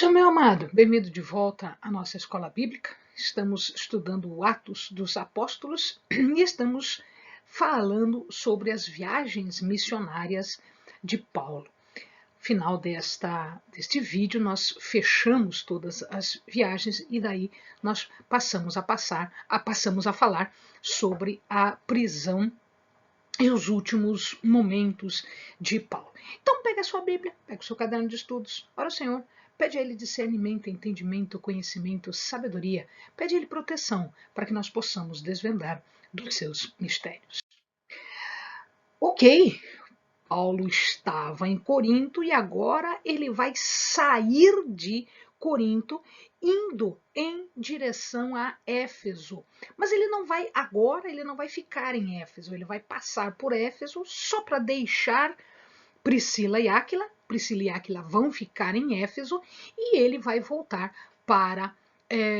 Benção, meu amado, bem-vindo de volta à nossa escola bíblica. Estamos estudando o Atos dos Apóstolos e estamos falando sobre as viagens missionárias de Paulo. No final deste vídeo, nós fechamos todas as viagens e daí nós passamos a falar sobre a prisão e os últimos momentos de Paulo. Então, pega a sua Bíblia, pega o seu caderno de estudos, ora ao Senhor, pede a Ele discernimento, entendimento, conhecimento, sabedoria, pede a Ele proteção, para que nós possamos desvendar dos seus mistérios. Ok, Paulo estava em Corinto e agora ele vai sair de Corinto, indo em direção a Éfeso. Mas ele não vai ficar em Éfeso, ele vai passar por Éfeso só para deixar Priscila e Áquila. Priscila e Áquila vão ficar em Éfeso e ele vai voltar para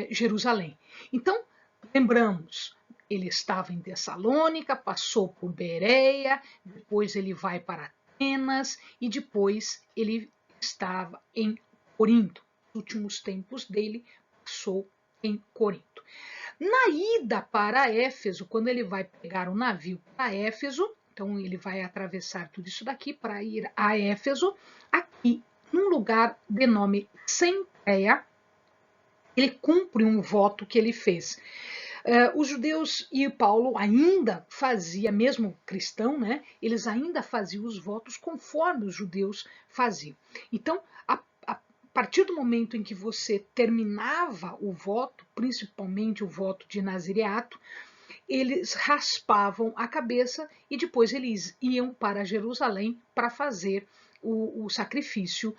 Jerusalém. Então, lembramos, ele estava em Tessalônica, passou por Bereia, depois ele vai para Atenas e depois ele estava em Corinto. Os últimos tempos dele passou em Corinto. Na ida para Éfeso, quando ele vai pegar o navio para Éfeso, então ele vai atravessar tudo isso daqui para ir a Éfeso, aqui num lugar de nome Cencreia, ele cumpre um voto que ele fez. Os judeus e Paulo ainda fazia, mesmo cristão, né? Eles ainda faziam os votos conforme os judeus faziam. Então, a partir do momento em que você terminava o voto, principalmente o voto de nazireato, eles raspavam a cabeça e depois eles iam para Jerusalém para fazer o sacrifício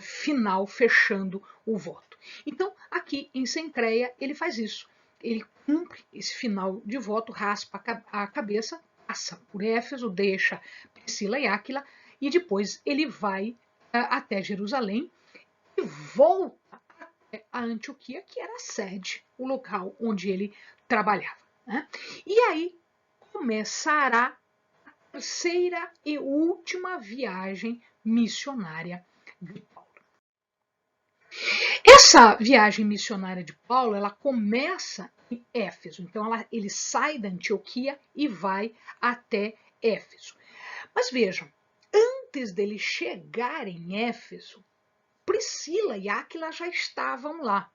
final, fechando o voto. Então, aqui em Cencreia, ele faz isso. Ele cumpre esse final de voto, raspa a cabeça, passa por Éfeso, deixa Priscila e Áquila, e depois ele vai até Jerusalém e volta até a Antioquia, que era a sede, o local onde ele trabalhava. Né? E aí começará a terceira e última viagem missionária de Paulo. Essa viagem missionária de Paulo, ela começa em Éfeso. Então, ele sai da Antioquia e vai até Éfeso. Mas vejam, antes dele chegar em Éfeso, Priscila e Áquila já estavam lá.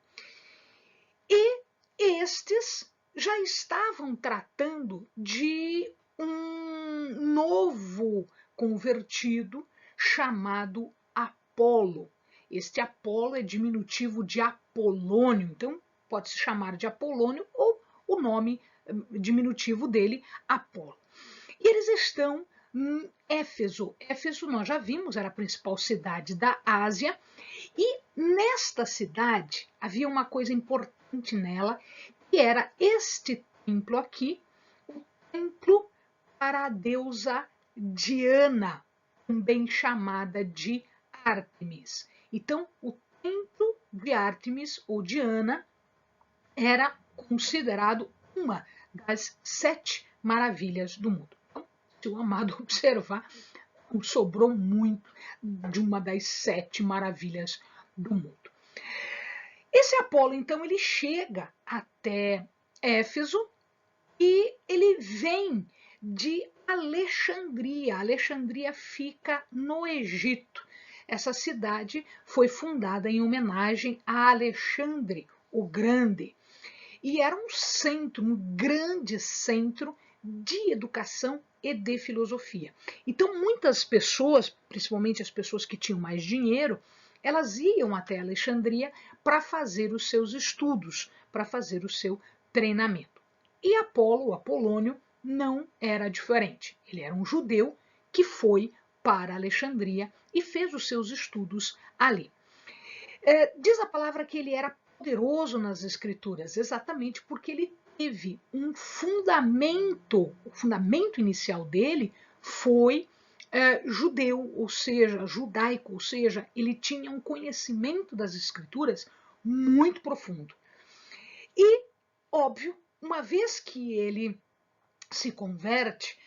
E estes já estavam tratando de um novo convertido chamado Apolo. Este Apolo é diminutivo de Apolônio, então pode se chamar de Apolônio ou o nome diminutivo dele, Apolo. E eles estão em Éfeso. Éfeso, nós já vimos, era a principal cidade da Ásia, e nesta cidade havia uma coisa importante nela, que era este templo aqui, o templo para a deusa Diana, também chamada de Ártemis. Então, o templo de Ártemis ou Diana era considerado uma das 7 maravilhas do mundo. Então, se o amado observar, sobrou muito de uma das 7 maravilhas do mundo. Esse Apolo, então, ele chega até Éfeso e ele vem de Alexandria. Alexandria fica no Egito. Essa cidade foi fundada em homenagem a Alexandre o Grande. E era um centro, um grande centro de educação e de filosofia. Então, muitas pessoas, principalmente as pessoas que tinham mais dinheiro, elas iam até Alexandria para fazer os seus estudos, para fazer o seu treinamento. E Apolo, o Apolônio, não era diferente. Ele era um judeu que foi para Alexandria e fez os seus estudos ali. Diz a palavra que ele era poderoso nas escrituras, exatamente porque ele teve um fundamento, o fundamento inicial dele foi judeu, ou seja, judaico, ou seja, ele tinha um conhecimento das escrituras muito profundo. E, óbvio, uma vez que ele se converte,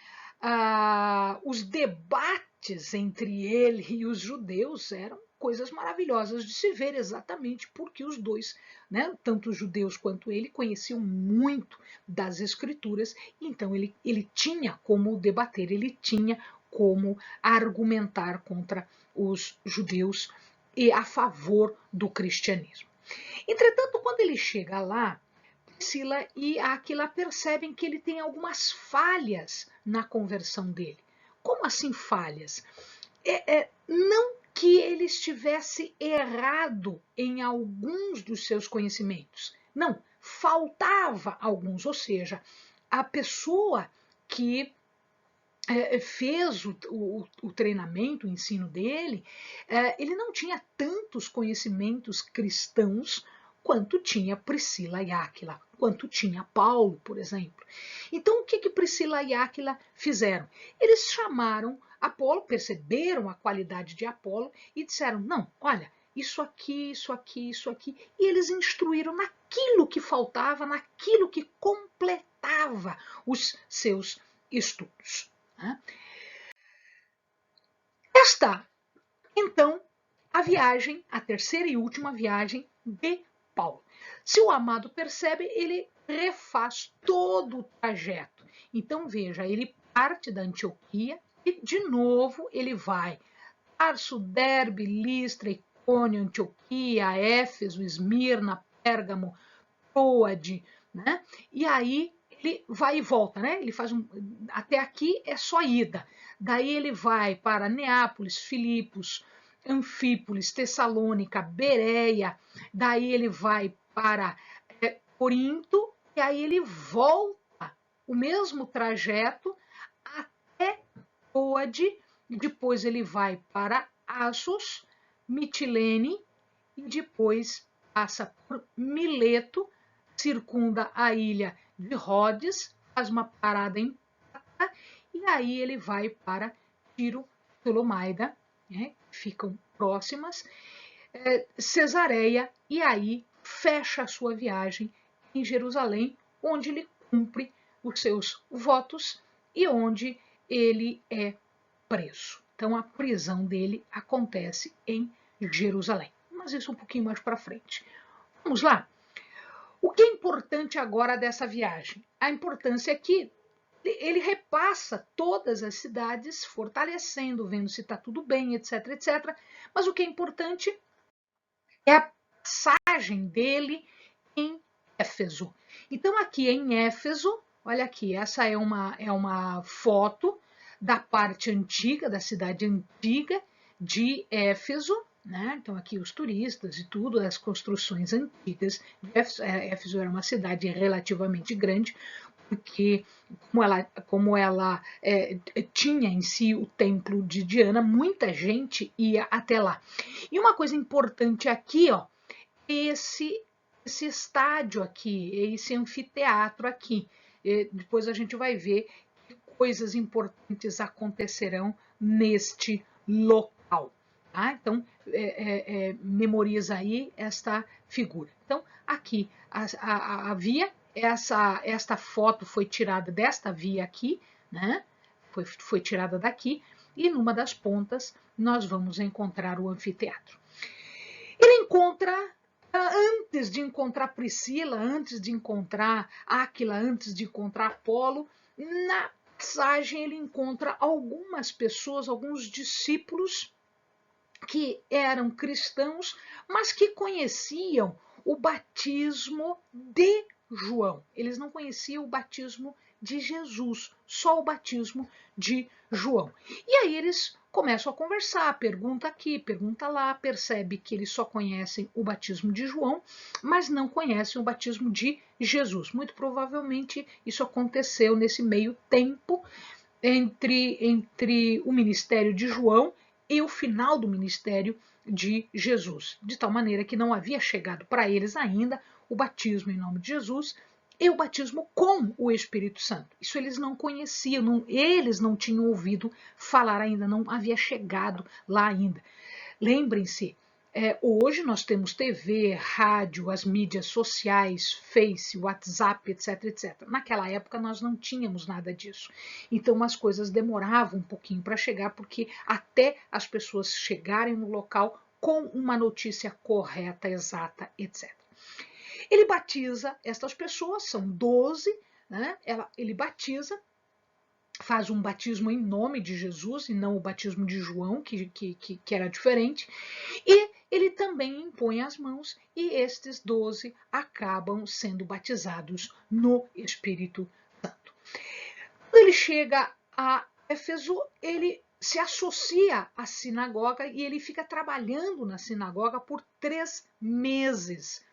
os debates entre ele e os judeus eram coisas maravilhosas de se ver, exatamente porque os dois, né, tanto os judeus quanto ele, conheciam muito das escrituras, então ele tinha como debater, ele tinha como argumentar contra os judeus e a favor do cristianismo. Entretanto, quando ele chega lá, Priscila e Áquila percebem que ele tem algumas falhas na conversão dele. Como assim falhas? Não que ele estivesse errado em alguns dos seus conhecimentos. Não, faltava alguns, ou seja, a pessoa que fez o treinamento, o ensino dele, ele não tinha tantos conhecimentos cristãos quanto tinha Priscila e Áquila, quanto tinha Paulo, por exemplo. Então, o que Priscila e Áquila fizeram? Eles chamaram Apolo, perceberam a qualidade de Apolo e disseram, não, olha, isso aqui, isso aqui, isso aqui, e eles instruíram naquilo que faltava, naquilo que completava os seus estudos. Esta, então, a viagem, a terceira e última viagem de Paulo. Se o amado percebe, ele refaz todo o trajeto. Então, veja, ele parte da Antioquia e, de novo, ele vai Tarso, Derbe, Listra, Icônio, Antioquia, Éfeso, Esmirna, Pérgamo, Troade, né? E aí ele vai e volta, né? Ele faz até aqui é só ida. Daí ele vai para Neápolis, Filipos, Anfípolis, Tessalônica, Bereia. Daí ele vai para Corinto e aí ele volta o mesmo trajeto até Troade. Depois ele vai para Assos, Mitilene e depois passa por Mileto, circunda a ilha de Rhodes, faz uma parada em Pata, e aí ele vai para Tiro, Tolomaida, né, ficam próximas, Cesareia, e aí fecha a sua viagem em Jerusalém, onde ele cumpre os seus votos e onde ele é preso. Então a prisão dele acontece em Jerusalém. Mas isso um pouquinho mais para frente. Vamos lá? O que é importante agora dessa viagem? A importância é que ele repassa todas as cidades, fortalecendo, vendo se está tudo bem, etc, etc. Mas o que é importante é a passagem dele em Éfeso. Então, aqui em Éfeso, olha aqui, essa é uma foto da parte antiga, da cidade antiga de Éfeso, né? Então, aqui os turistas e tudo, as construções antigas de Éfeso. Éfeso era uma cidade relativamente grande, porque como ela tinha em si o templo de Diana, muita gente ia até lá. E uma coisa importante aqui, ó, esse estádio aqui, esse anfiteatro aqui. Depois a gente vai ver que coisas importantes acontecerão neste local. Tá? Então, memoriza aí esta figura. Então, aqui a via, esta foto foi tirada desta via aqui, né? Foi tirada daqui, e numa das pontas nós vamos encontrar o anfiteatro. Ele encontra, antes de encontrar Priscila, antes de encontrar Áquila, antes de encontrar Apolo, na passagem ele encontra algumas pessoas, alguns discípulos que eram cristãos, mas que conheciam o batismo de João. Eles não conheciam o batismo de Jesus, só o batismo de João. E aí eles começam a conversar, pergunta aqui, pergunta lá, percebe que eles só conhecem o batismo de João, mas não conhecem o batismo de Jesus. Muito provavelmente isso aconteceu nesse meio tempo entre o ministério de João e o final do ministério de Jesus, de tal maneira que não havia chegado para eles ainda o batismo em nome de Jesus e o batismo com o Espírito Santo. Isso eles não conheciam, eles não tinham ouvido falar ainda, não havia chegado lá ainda. Lembrem-se, hoje nós temos TV, rádio, as mídias sociais, Face, WhatsApp, etc, etc. Naquela época nós não tínhamos nada disso. Então as coisas demoravam um pouquinho para chegar, porque até as pessoas chegarem no local, com uma notícia correta, exata, etc. Ele batiza estas pessoas, são 12, né? Ele batiza, faz um batismo em nome de Jesus e não o batismo de João, que era diferente, e ele também impõe as mãos e estes 12 acabam sendo batizados no Espírito Santo. Quando ele chega a Éfeso, ele se associa à sinagoga e ele fica trabalhando na sinagoga por 3 meses,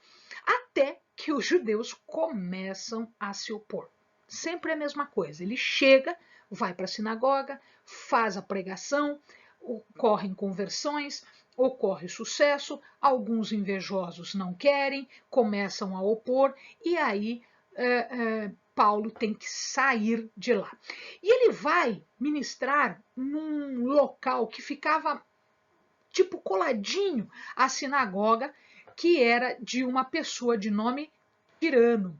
até que os judeus começam a se opor. Sempre a mesma coisa, ele chega, vai para a sinagoga, faz a pregação, ocorrem conversões, ocorre sucesso, alguns invejosos não querem, começam a opor, e aí Paulo tem que sair de lá. E ele vai ministrar num local que ficava tipo coladinho à sinagoga, que era de uma pessoa de nome Tirano.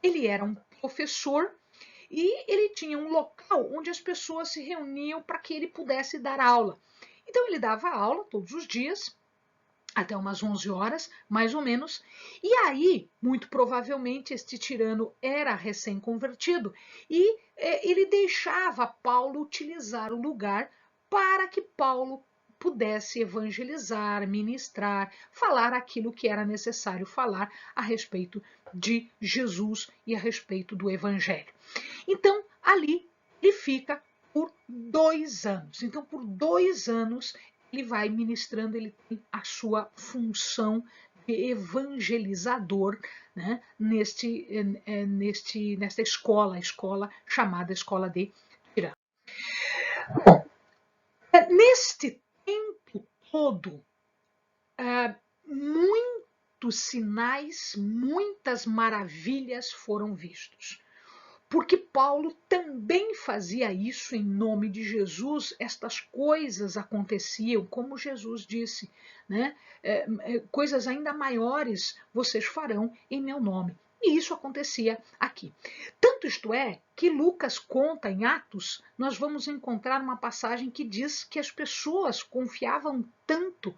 Ele era um professor e ele tinha um local onde as pessoas se reuniam para que ele pudesse dar aula. Então ele dava aula todos os dias, até umas 11 horas, mais ou menos, e aí, muito provavelmente, este tirano era recém-convertido e ele deixava Paulo utilizar o lugar para que Paulo pudesse evangelizar, ministrar, falar aquilo que era necessário falar a respeito de Jesus e a respeito do Evangelho. Então, ali ele fica por 2 anos. Então, por 2 anos, ele vai ministrando, ele tem a sua função de evangelizador, né, nesta escola chamada Escola de Tirano. Bom, neste tempo todo, muitos sinais, muitas maravilhas foram vistos. Porque Paulo também fazia isso em nome de Jesus, estas coisas aconteciam, como Jesus disse, né? Coisas ainda maiores vocês farão em meu nome. E isso acontecia aqui. Tanto isto é que Lucas conta em Atos, nós vamos encontrar uma passagem que diz que as pessoas confiavam tanto,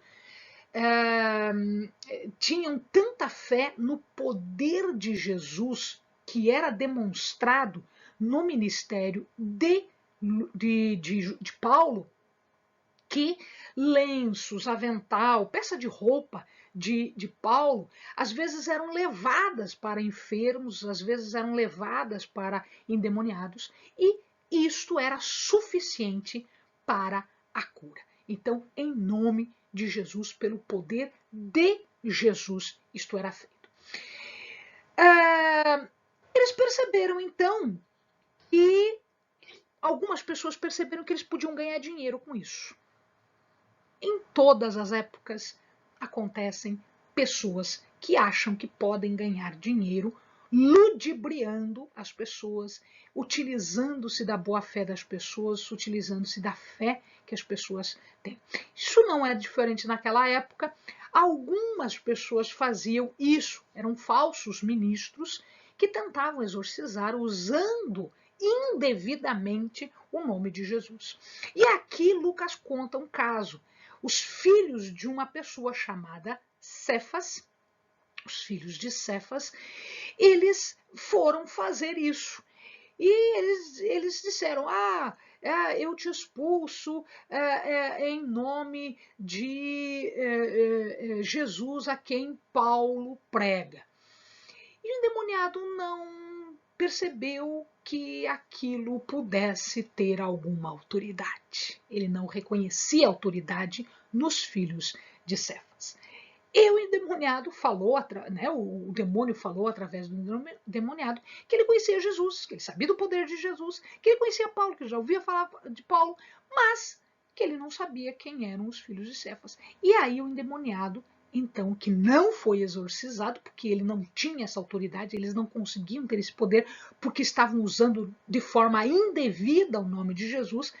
tinham tanta fé no poder de Jesus que era demonstrado no ministério de Paulo, que lenços, avental, peça de roupa de Paulo, às vezes eram levadas para enfermos, às vezes eram levadas para endemoniados, e isto era suficiente para a cura. Então, em nome de Jesus, pelo poder de Jesus, isto era feito. Eles perceberam, então, que algumas pessoas perceberam que eles podiam ganhar dinheiro com isso. Em todas as épocas acontecem pessoas que acham que podem ganhar dinheiro ludibriando as pessoas, utilizando-se da boa-fé das pessoas, utilizando-se da fé que as pessoas têm. Isso não é diferente naquela época. Algumas pessoas faziam isso, eram falsos ministros que tentavam exorcizar usando indevidamente o nome de Jesus. E aqui Lucas conta um caso. Os filhos de uma pessoa chamada Cefas, os filhos de Cefas, eles foram fazer isso. E eles disseram, eu te expulso em nome de Jesus a quem Paulo prega. E o endemoniado não percebeu que aquilo pudesse ter alguma autoridade. Ele não reconhecia autoridade nos filhos de Cefas. E o endemoniado falou, né, o demônio falou através do endemoniado que ele conhecia Jesus, que ele sabia do poder de Jesus, que ele conhecia Paulo, que já ouvia falar de Paulo, mas que ele não sabia quem eram os filhos de Cefas. E aí o endemoniado, então, que não foi exorcizado, porque ele não tinha essa autoridade, eles não conseguiam ter esse poder, porque estavam usando de forma indevida o nome de Jesus,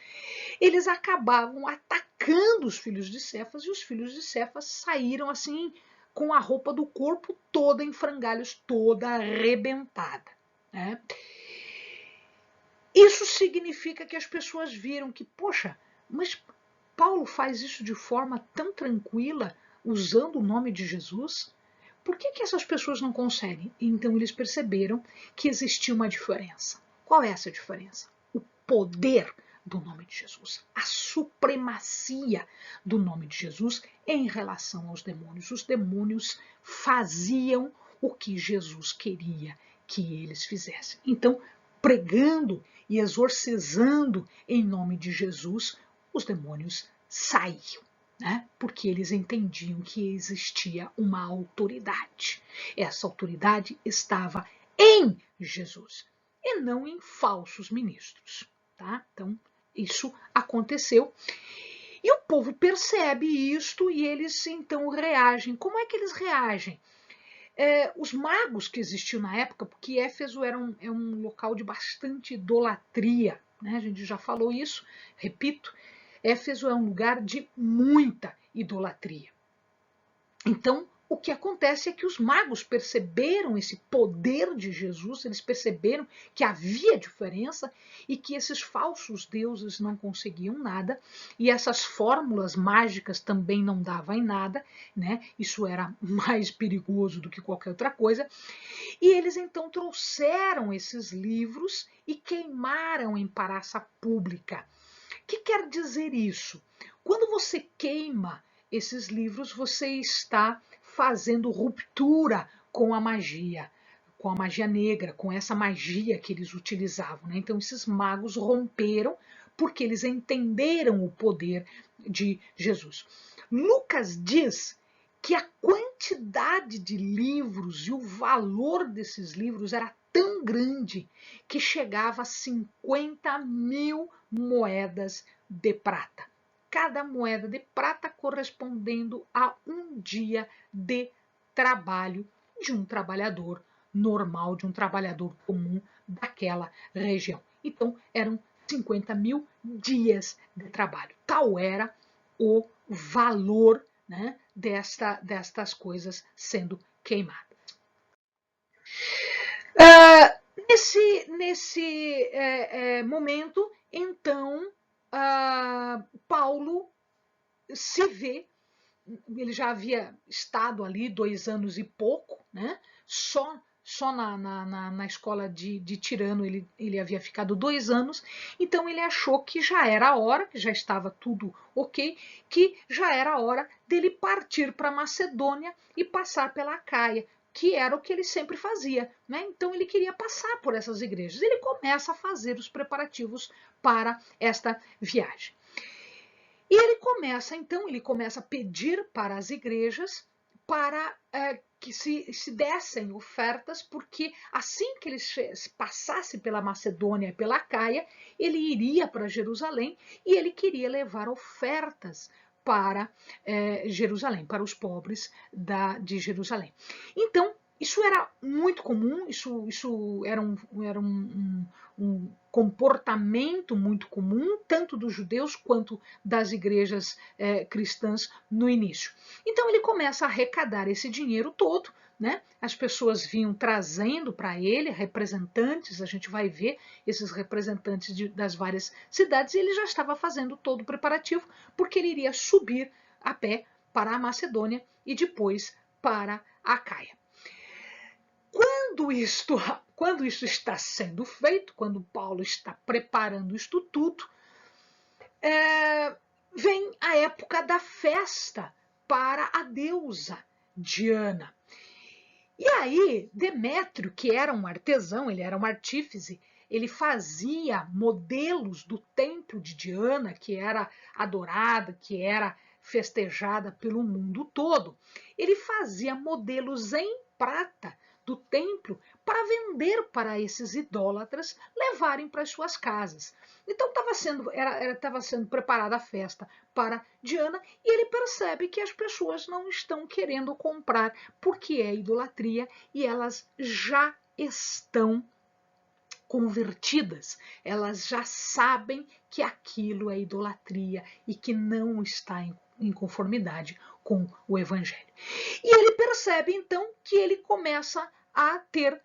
eles acabavam atacando os filhos de Cefas, e os filhos de Cefas saíram assim, com a roupa do corpo toda em frangalhos, toda arrebentada, né? Isso significa que as pessoas viram que, poxa, mas Paulo faz isso de forma tão tranquila, usando o nome de Jesus? Por que essas pessoas não conseguem? Então eles perceberam que existia uma diferença. Qual é essa diferença? O poder do nome de Jesus, a supremacia do nome de Jesus em relação aos demônios. Os demônios faziam o que Jesus queria que eles fizessem. Então, pregando e exorcizando em nome de Jesus, os demônios saíam, né? Porque eles entendiam que existia uma autoridade. Essa autoridade estava em Jesus e não em falsos ministros, tá? Então, isso aconteceu. E o povo percebe isto e eles então reagem. Como é que eles reagem? Os magos que existiam na época, porque Éfeso era um local de bastante idolatria, né? A gente já falou isso, repito, Éfeso é um lugar de muita idolatria. Então, o que acontece é que os magos perceberam esse poder de Jesus, eles perceberam que havia diferença e que esses falsos deuses não conseguiam nada e essas fórmulas mágicas também não davam em nada, né? Isso era mais perigoso do que qualquer outra coisa. E eles então trouxeram esses livros e queimaram em praça pública. O que quer dizer isso? Quando você queima esses livros, você está fazendo ruptura com a magia negra, com essa magia que eles utilizavam, né? Então, esses magos romperam porque eles entenderam o poder de Jesus. Lucas diz que a quantidade de livros e o valor desses livros era tão grande que chegava a 50.000 moedas de prata. Cada moeda de prata correspondendo a um dia de trabalho de um trabalhador normal, de um trabalhador comum daquela região. Então, eram 50.000 dias de trabalho. Tal era o valor, né, destas coisas sendo queimadas. Nesse momento, então, Paulo se vê, ele já havia estado ali 2 anos e pouco, né? Só na escola de Tirano ele havia ficado 2 anos, então ele achou que já era a hora, que já estava tudo ok, que já era a hora dele partir para Macedônia e passar pela Acaia, que era o que ele sempre fazia, né? Então ele queria passar por essas igrejas. Ele começa a fazer os preparativos para esta viagem. E ele começa a pedir para as igrejas para que se dessem ofertas, porque assim que ele passasse pela Macedônia e pela Caia, ele iria para Jerusalém e ele queria levar ofertas para Jerusalém, para os pobres de Jerusalém. Então, isso era muito comum, isso era um comportamento muito comum, tanto dos judeus quanto das igrejas cristãs no início. Então ele começa a arrecadar esse dinheiro todo, né? As pessoas vinham trazendo para ele representantes, a gente vai ver esses representantes das várias cidades, e ele já estava fazendo todo o preparativo, porque ele iria subir a pé para a Macedônia e depois para a Caia. Quando isso está sendo feito, quando Paulo está preparando isto tudo, vem a época da festa para a deusa Diana. E aí, Demétrio, que era um artesão, ele era um artífice, ele fazia modelos do templo de Diana, que era adorada, que era festejada pelo mundo todo. Ele fazia modelos em prata do templo para vender para esses idólatras levarem para as suas casas. Então estava sendo preparada a festa para Diana e ele percebe que as pessoas não estão querendo comprar porque é idolatria e elas já estão convertidas, elas já sabem que aquilo é idolatria e que não está em conformidade com o evangelho. E ele percebe então que ele começa a ter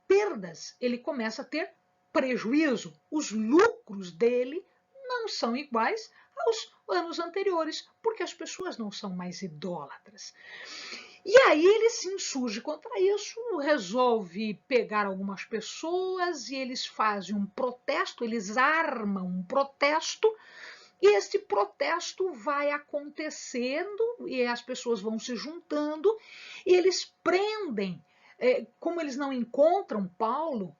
perdas, ele começa a ter prejuízo. Os lucros dele não são iguais aos anos anteriores, porque as pessoas não são mais idólatras. E aí ele se insurge contra isso, resolve pegar algumas pessoas e eles fazem um protesto, eles armam um protesto, e este protesto vai acontecendo e as pessoas vão se juntando e eles prendem. Como eles não encontram Paulo,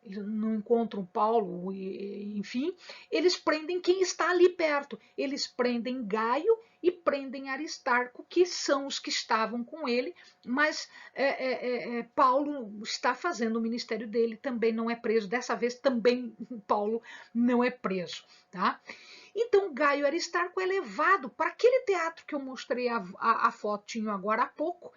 enfim, eles prendem quem está ali perto. Eles prendem Gaio e prendem Aristarco, que são os que estavam com ele, mas Paulo está fazendo o ministério dele, também não é preso. Dessa vez também Paulo não é preso, tá? Então, Gaio Aristarco é levado para aquele teatro que eu mostrei a fotinho agora há pouco.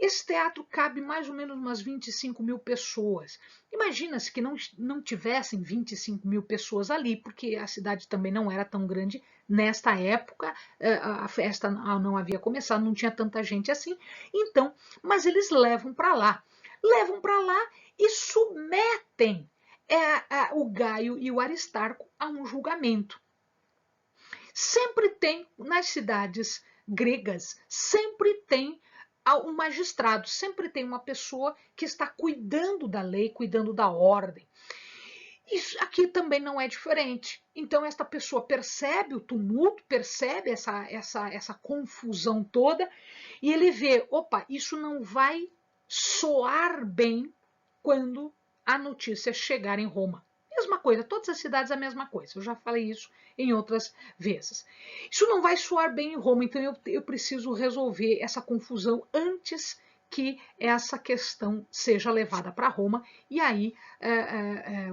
Esse teatro cabe mais ou menos umas 25 mil pessoas. Imagina-se que não tivessem 25 mil pessoas ali, porque a cidade também não era tão grande nesta época, a festa não havia começado, não tinha tanta gente assim. Então, mas eles levam para lá. Levam para lá e submetem o Gaio e o Aristarco a um julgamento. Sempre tem, nas cidades gregas, sempre tem um magistrado, sempre tem uma pessoa que está cuidando da lei, cuidando da ordem. Isso aqui também não é diferente. Então, esta pessoa percebe o tumulto, percebe essa confusão toda, e ele vê, opa, isso não vai soar bem quando a notícia chegar em Roma. Mesma coisa, todas as cidades a mesma coisa. Eu já falei isso em outras vezes. Isso não vai soar bem em Roma, então eu preciso resolver essa confusão antes que essa questão seja levada para Roma e aí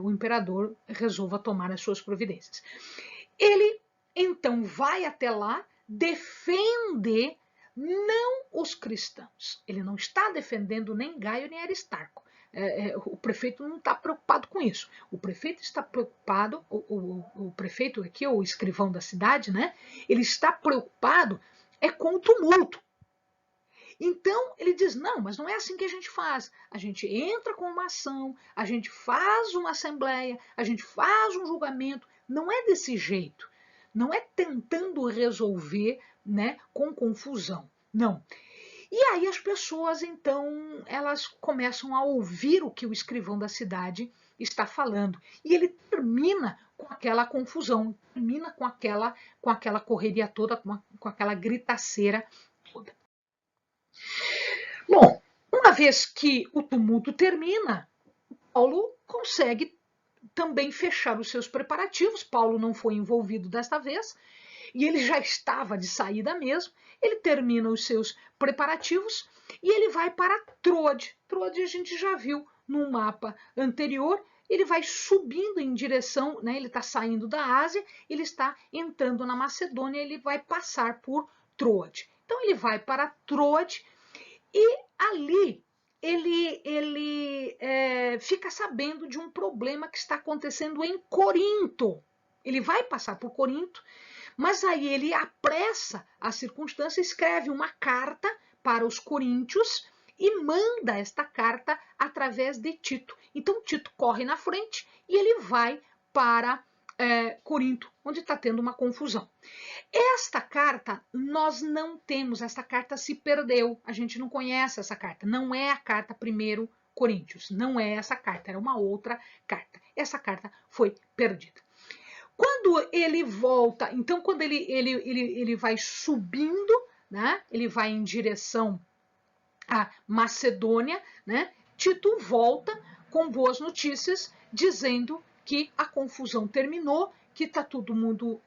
o imperador resolva tomar as suas providências. Ele então vai até lá, defende não os cristãos. Ele não está defendendo nem Gaio nem Aristarco. O prefeito não está preocupado com isso. O prefeito está preocupado, o prefeito aqui, o escrivão da cidade, né? Ele está preocupado com o tumulto. Então ele diz, não, mas não é assim que a gente faz. A gente entra com uma ação, a gente faz uma assembleia, a gente faz um julgamento. Não é desse jeito. Não é tentando resolver, né, com confusão. Não. E aí as pessoas, então, elas começam a ouvir o que o escrivão da cidade está falando. E ele termina com aquela confusão, termina com aquela correria toda, com aquela gritaceira toda. Bom, uma vez que o tumulto termina, Paulo consegue também fechar os seus preparativos. Paulo não foi envolvido desta vez, e ele já estava de saída mesmo. Ele termina os seus preparativos e ele vai para Troade. Troade a gente já viu no mapa anterior. Ele vai subindo em direção, né, ele está saindo da Ásia, ele está entrando na Macedônia, ele vai passar por Troade. Então ele vai para Troade e ali ele fica sabendo de um problema que está acontecendo em Corinto. Ele vai passar por Corinto, mas aí ele apressa a circunstância, escreve uma carta para os coríntios e manda esta carta através de Tito. Então Tito corre na frente e ele vai para Corinto, onde está tendo uma confusão. Esta carta nós não temos, esta carta se perdeu, a gente não conhece essa carta, não é a carta 1 Coríntios, não é essa carta, era uma outra carta. Essa carta foi perdida. Quando ele volta, então quando ele vai subindo, né, ele vai em direção à Macedônia, né, Tito volta com boas notícias, dizendo que a confusão terminou, que está todo mundo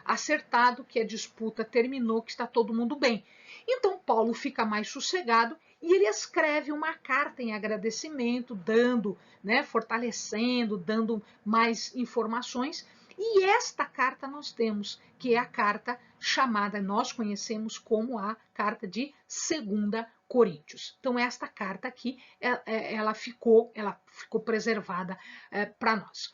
acertado, que a disputa terminou, que está todo mundo bem. Então Paulo fica mais sossegado e ele escreve uma carta em agradecimento, dando, né, fortalecendo, dando mais informações. E esta carta nós temos, que é a carta chamada, nós conhecemos como a carta de 2 Coríntios. Então esta carta aqui, ela ficou preservada para nós.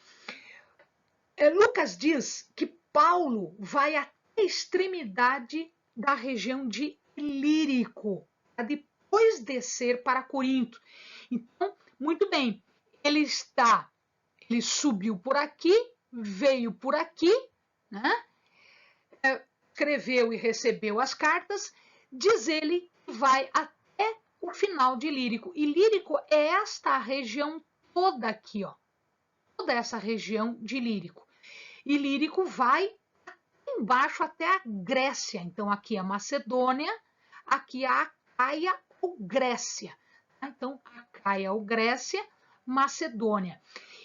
Lucas diz que Paulo vai até a extremidade da região de Ilírico, para depois descer para Corinto. Então, muito bem, ele subiu por aqui, veio por aqui, né? escreveu e recebeu as cartas, diz ele que vai até o final de Ilírico. E Ilírico é esta região toda aqui, ó. Toda essa região de Ilírico. Ilírico vai embaixo até a Grécia. Então, aqui é a Macedônia, aqui é a Acaia ou Grécia. Então, Acaia ou Grécia, Macedônia.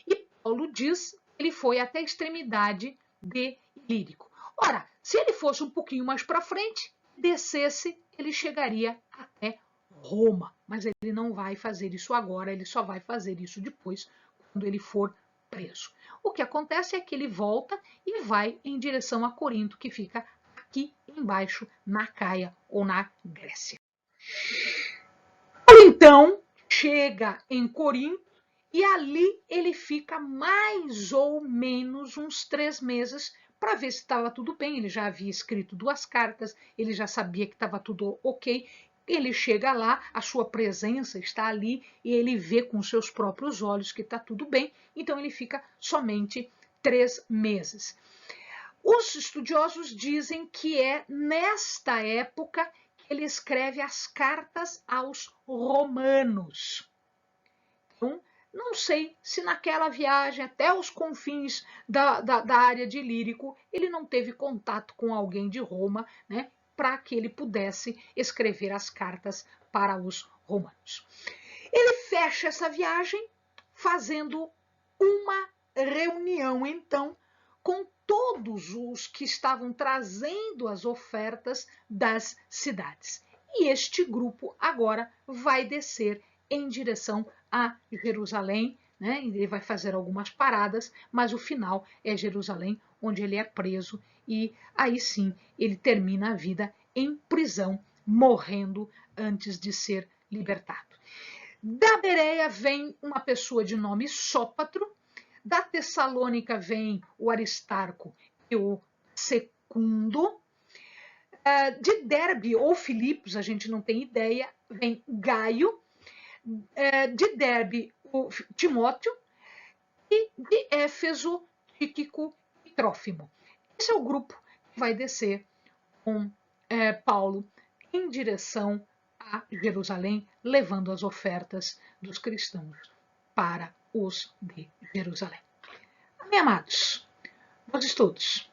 E Paulo diz que ele foi até a extremidade de Ilírico. Ora, se ele fosse um pouquinho mais para frente, descesse, ele chegaria até Roma. Mas ele não vai fazer isso agora, ele só vai fazer isso depois, quando ele for preso. O que acontece é que ele volta e vai em direção a Corinto, que fica aqui embaixo, na Caia ou na Grécia. Então, chega em Corinto e ali ele fica mais ou menos uns 3 meses para ver se estava tudo bem. Ele já havia escrito 2 cartas, ele já sabia que estava tudo ok. Ele chega lá, a sua presença está ali e ele vê com seus próprios olhos que está tudo bem, então ele fica somente 3 meses. Os estudiosos dizem que é nesta época que ele escreve as cartas aos romanos. Então, não sei se naquela viagem até os confins da área de Ilírico ele não teve contato com alguém de Roma, né, para que ele pudesse escrever as cartas para os romanos. Ele fecha essa viagem fazendo uma reunião, então, com todos os que estavam trazendo as ofertas das cidades. E este grupo agora vai descer em direção a Jerusalém, né? Ele vai fazer algumas paradas, mas o final é Jerusalém, onde ele é preso e aí sim ele termina a vida em prisão, morrendo antes de ser libertado. Da Bereia vem uma pessoa de nome Sópatro, da Tessalônica vem o Aristarco e o Segundo, de Derbe ou Filipos, a gente não tem ideia, vem Gaio, de Derbe o Timóteo e de Éfeso, Tíquico e Trófimo. Esse é o grupo que vai descer com Paulo em direção a Jerusalém, levando as ofertas dos cristãos para os de Jerusalém. Bem, amados, bons estudos.